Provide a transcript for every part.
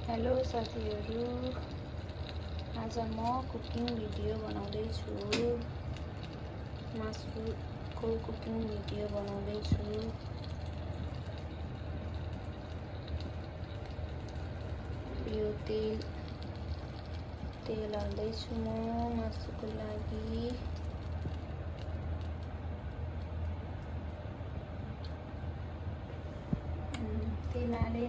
Hello साथीहरू, आज म कुकिङ भिडियो बनाउँदैछु। मासुको कुकिङ भिडियो बनाउँदैछु। यो तेल हाल्दैछु म मासुको लागि। तेल हाले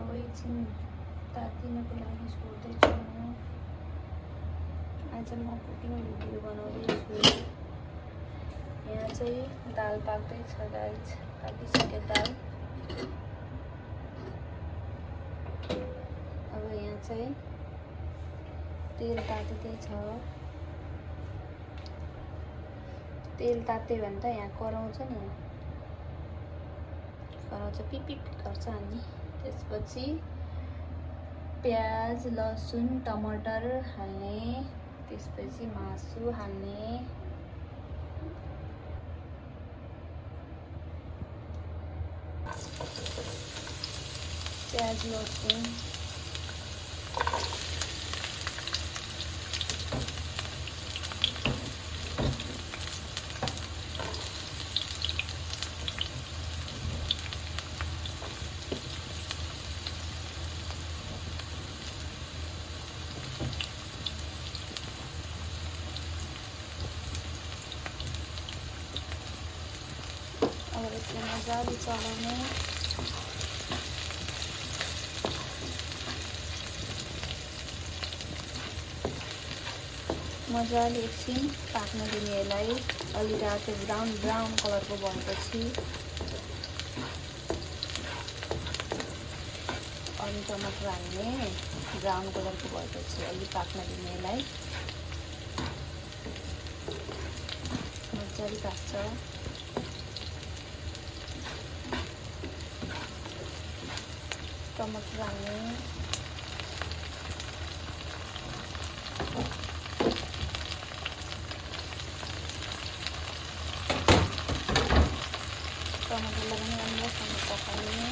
अब एकछिन तातिनको लागि छोड्दैछु म। आज म कुकिङ भिडियो बनाउँदैछु। यहाँ चाहिँ दाल पाक्दैछ गाइस, पाकिसक्यो दाल। अब यहाँ चाहिँ तेल तातिदैछ। तेल तात्यो भने त यहाँ कराउँछ नि, कराउँछ पिपिप गर्छ। अनि त्यसपछि प्याज, लसुन, टमाटर हाल्ने, त्यसपछि मासु हाल्ने। प्याज, लसुन अब यसलाई मजाले चलाउने। मजाले एकछिन पाक्न दिने यसलाई। अलि रातो ब्राउन कलरको भएपछि अनि टमाटर हाल्ने। ब्राउन कलरको भएपछि अलि पाक्न दिने यसलाई। मजाले पाक्छ। टमाटर हाल्ने। टमाटरलाई पनि राम्रोसँग पकाउने।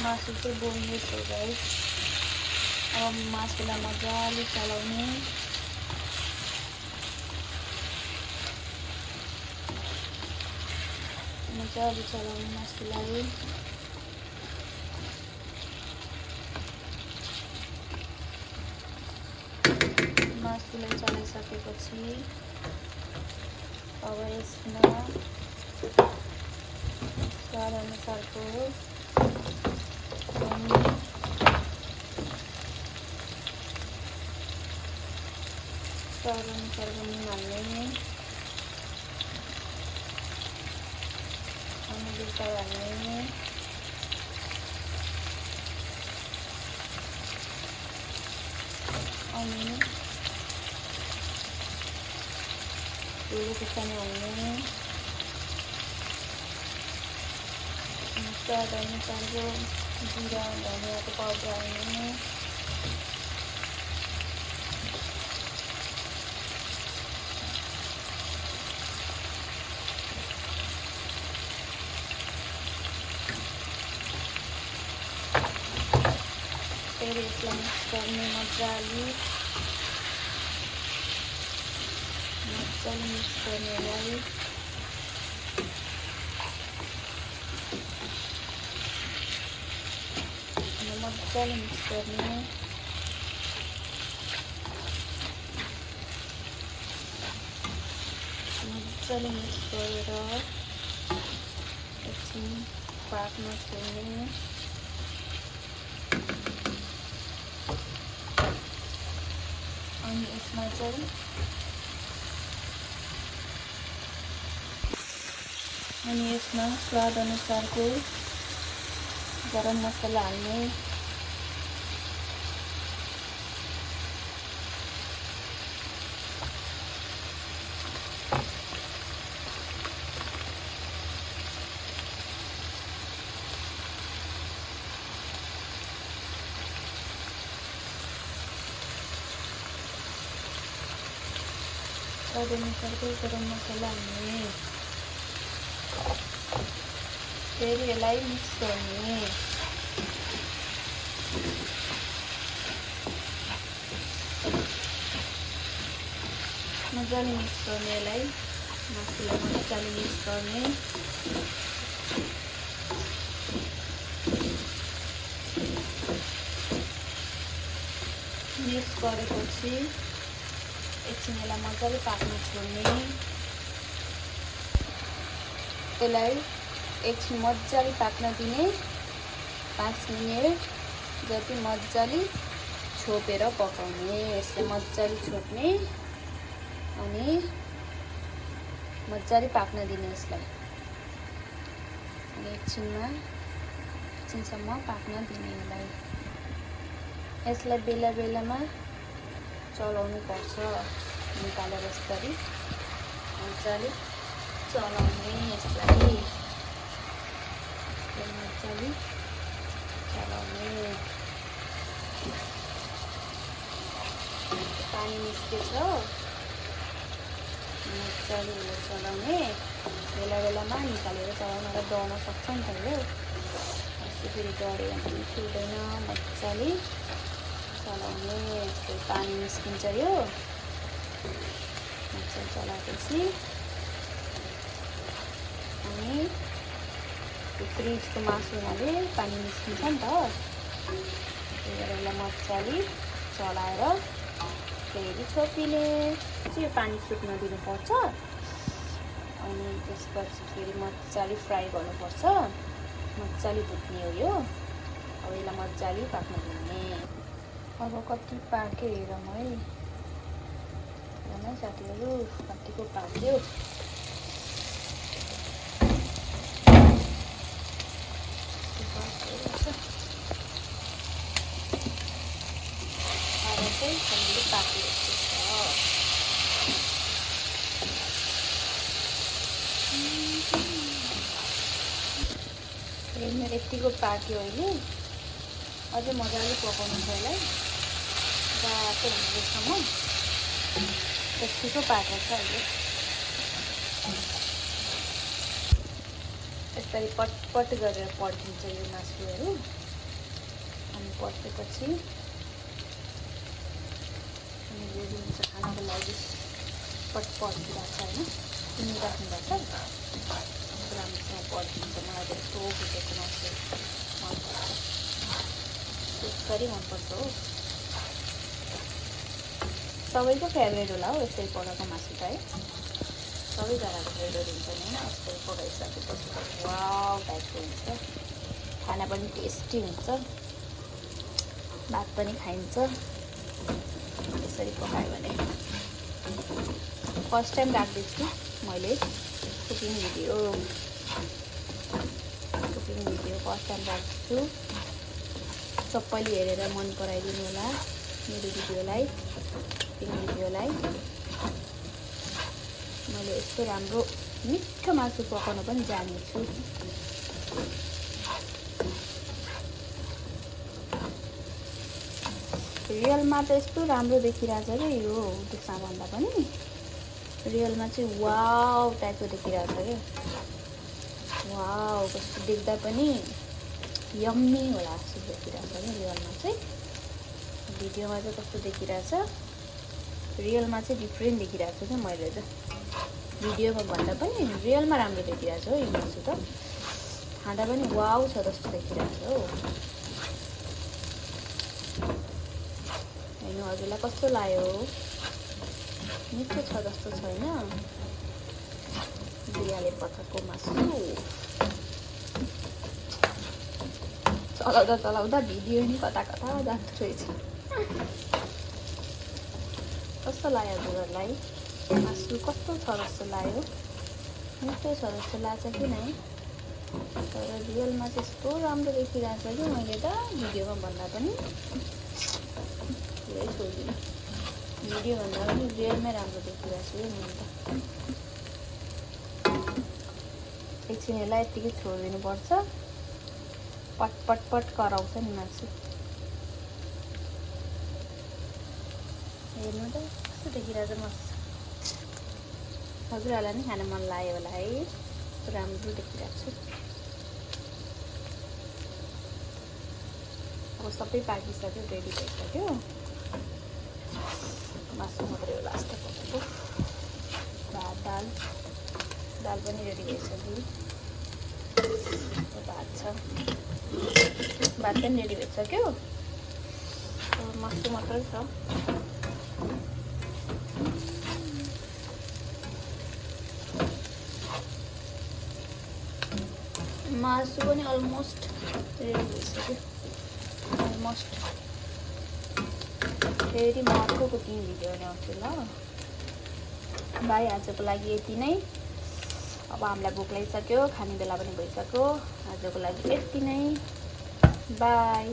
मासु चाहिँ बोल्दैछ गाइस। अब मासुलाई मजाले चलाउने। मजाले चलाउने मासुलाई। मासुलाई चलाइसकेपछि अब यसमा स्वाद अनुसारको नुन हाल्ने। अनि बिर्काउ हाल्ने। अनि धुलो खुर्सानी हाल्ने। स्वाद अनुसारको जिरा धनियाँको पाउडर हाल्ने। फेरि यसलाई मिक्स गर्ने। मजाले मिक्स गर्ने यसलाई। मजाले मिक्स गर्ने। मजाले मिक्स गरेर एकछिन पाक्न छोड्ने। अनि यसमा चाहिँ स्वाद अनुसारको गरम मसला हाल्ने। स्वाद अनुसारको गरम मसला हाल्ने, फेरि यसलाई मिक्स गर्ने। मजाले मिक्स गर्ने, यसलाई मासुलाई मजाले मिक्स गर्ने। मिक्स गरेपछि एकछिन यसलाई मजाले पाक्न छोड्ने। यसलाई एकछिन मजाले पाक्न दिने, 5 मिनेट जति मजाले छोपेर पकाउने। यसले मजाले छोप्ने अनि मजाले पाक्न दिने यसलाई। अनि एकछिनसम्म पाक्न दिने यसलाई। यसलाई बेला बेलामा चलाउनु पर्छ, निकालेर यसरी मजाले चलाउने। यसलाई मजाले चलाउने। पानी निस्केछ, मजाले चलाउने। बेला बेलामा निकालेर चलाउन र डढ्न सक्छ नि त यो। यसरी डढ्यो भने छुट्दैन, मजाले चलाउने। यस्तो पानी निस्किन्छ यो। मजाले चलाएपछि अनि फ्रिजको मासु हुनाले पानी निस्किन्छ नि त। त्यही भएर यसलाई मजाले चलाएर फेरि छोपिने। यो पानी सुक्न दिनुपर्छ अनि त्यसपछि फेरि मजाले फ्राई गर्नुपर्छ। मजाले भुट्ने हो यो। अब यसलाई मजाले पाक्न दिने। अब कति पाक्यो हेरौँ है। हेर्नु साथीहरू, कतिको पाक्यो। हामीले पाकिरहेको छ। हेर्नु यतिको पाक्यो अहिले। अझै मजाले पकाउनु छ यसलाई, रातो हुनेसम्म। यतिको पाकेको छ अहिले। यसरी पटपट गरेर पड्किन्छ यो मासुहरू। अनि पड्केपछि रेडी हुन्छ खानाको लागि। पड्किरहेको छ होइन, सुनिराख्नुपर्छ। राम्रोसँग पड्किन्छ। मलाई त्यस्तो भुटेको मासु मनपर्छ, त्यसरी मनपर्छ हो। सबैको फेभरेट होला हो यसरी पकाएको मासु त है। सबैजनाको फेभरेट हुन्छ नि होइन। यसरी पकाइसकेपछि त वाउ टाइपको हुन्छ। खाना पनि टेस्टी हुन्छ, भात पनि खाइन्छ यसरी पकायो भने। फर्स्ट टाइम राख्दैछु मैले कुकिङ भिडियो। फर्स्ट टाइम राख्छु। सबैले हेरेर मन पराइदिनु होला मेरो भिडियोलाई, कुकिङ भिडियोलाई। मैले यस्तो राम्रो मिठो मासु पकाउन पनि जानेछु। रियलमा त यस्तो राम्रो देखिरहेछ क्या यो त्यसमा पनि। रियलमा चाहिँ वाउ टाइपको देखिरहेछ क्या। वाउ कस्तो देख्दा पनि यम्मी होला जस्तो देखिरहेछ क्या रियलमा चाहिँ। भिडियोमा चाहिँ कस्तो देखिरहेछ, रियलमा चाहिँ डिफ्रेन्ट देखिरहेको क्या मैले त। भिडियोमा भन्दा पनि रियलमा राम्रो देखिरहेछ हो यो मासु त। खाँदा पनि वाउ छ जस्तो देखिरहेछ हो। हेर्नु हजुरलाई कस्तो लाग्यो? मिठो छ जस्तो छैन? बिहाले पकाएको मासु। चलाउँदा चलाउँदा भिडियो नि कता कता जाँदो रहेछ। कस्तो लाग्यो हजुरहरूलाई? मासु कस्तो छ जस्तो लाग्यो? मिठो छ जस्तो लाग्छ कि नै? तर रियलमा चाहिँ यस्तो राम्रो देखिरहेछ कि मैले त भिडियोमा भन्दा पनि पुरै छोडिदिनु। भिडियो भन्दा पनि रियलमै राम्रो देखिरहेको छु मैले त। एकछिन यसलाई यत्तिकै छोडिदिनुपर्छ। पट पट पट कराउँछ नि मासु। हेर्नु त कस्तो देखिरहेछ मासु। हजुरहरूलाई नि खान मन लाग्यो होला है। राम्रो देखिरहेको छु। अब सबै पाकिसक्यो, रेडी भइसक्यो। मासु मात्रै हो लास्ट पकाएको। भात दाल पनि रेडी भइसक्यो। भात छ, भात पनि रेडी भइसक्यो। मासु मात्रै छ। मासु पनि अलमोस्ट रेडी भइसक्यो। अलमोस्ट। फेरि म अर्को कुकिङ भिडियो ल्याउँछु ल। बाई, आजको लागि यति नै। अब हामीलाई भोक लागिसक्यो, खाने बेला पनि भइसक्यो। आजको लागि यति नै। बाई।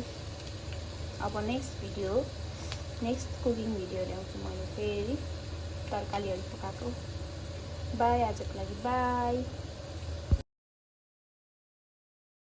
अब नेक्स्ट कुकिङ भिडियो ल्याउँछु मैले फेरि तरकारीहरू पकाएको। बाई, आजको लागि बाई।